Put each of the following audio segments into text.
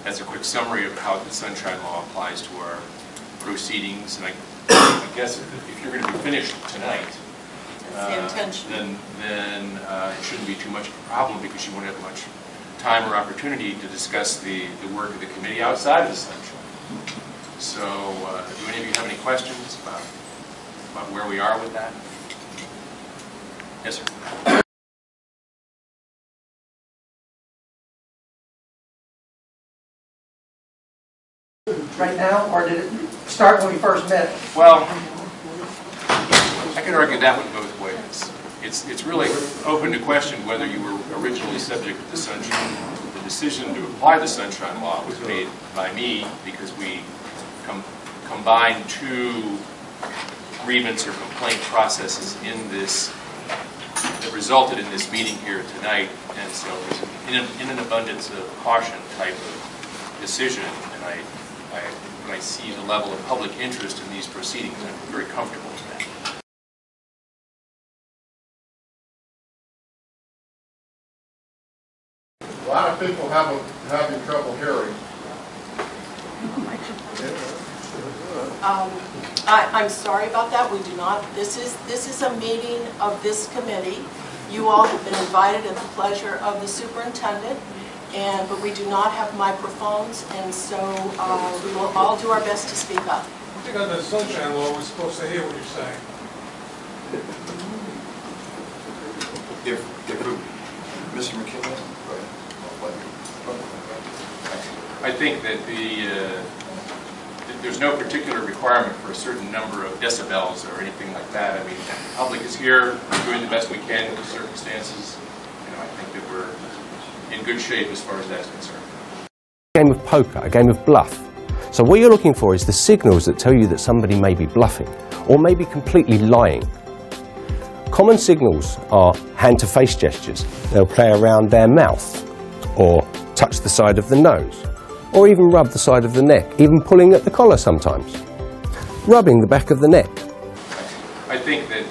as a quick summary of how the Sunshine Law applies to our proceedings. And I guess if you're going to be finished tonight, then it shouldn't be too much of a problem, because you won't have much time or opportunity to discuss the work of the committee outside of the Sunshine. So, do any of you have any questions about where we are with that? Yes, sir. Right now, or did it start when we first met? Well, I can argue that one both ways. It's really open to question whether you were originally subject to the Sunshine. The decision to apply the Sunshine Law was made by me because we combined two grievance or complaint processes in this that resulted in this meeting here tonight, and so it was in an abundance of caution type of decision. And when I see the level of public interest in these proceedings, I'm very comfortable with that. A lot of people having trouble hearing. I'm sorry about that. We do not. This is a meeting of this committee. You all have been invited at the pleasure of the superintendent, but we do not have microphones, and so we will all do our best to speak up. I think under the Sunshine Law, we're supposed to hear what you're saying. Mr. McKinley? I think that there's no particular requirement for a certain number of decibels or anything like that. I mean, the public is here, we're doing the best we can in the circumstances. I think that we're in good shape as far as that's concerned. A game of poker, a game of bluff. So what you're looking for is the signals that tell you that somebody may be bluffing or may be completely lying. Common signals are hand-to-face gestures. They'll play around their mouth or touch the side of the nose, or even rub the side of the neck, even pulling at the collar sometimes, rubbing the back of the neck. I think that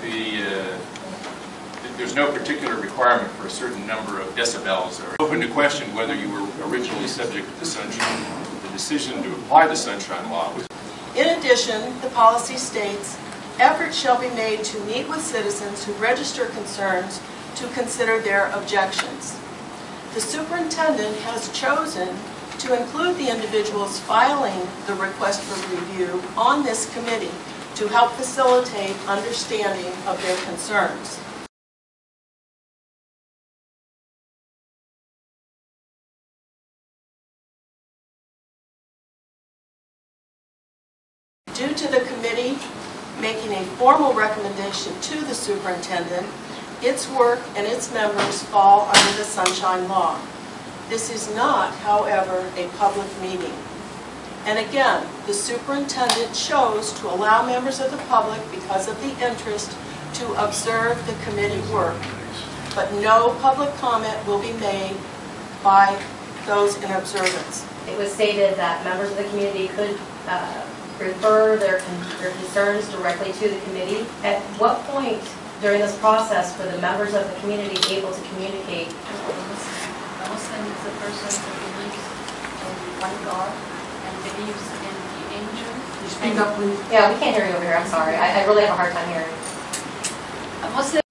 there's no particular requirement for a certain number of decibels, or open to question whether you were originally subject to the Sunshine. The decision to apply the Sunshine Law was... In addition, the policy states, efforts shall be made to meet with citizens who register concerns to consider their objections. The superintendent has chosen to include the individuals filing the request for review on this committee to help facilitate understanding of their concerns. Due to the committee making a formal recommendation to the superintendent, its work and its members fall under the Sunshine Law. This is not, however, a public meeting. And again, the superintendent chose to allow members of the public, because of the interest, to observe the committee work. But no public comment will be made by those in observance. It was stated that members of the community could refer their concerns directly to the committee. At what point during this process were the members of the community able to communicate? A Muslim is a person who believes in one God and believes in the angel. You speak up, please. Yeah, we can't hear you over here. I'm sorry. I really have a hard time hearing. A Muslim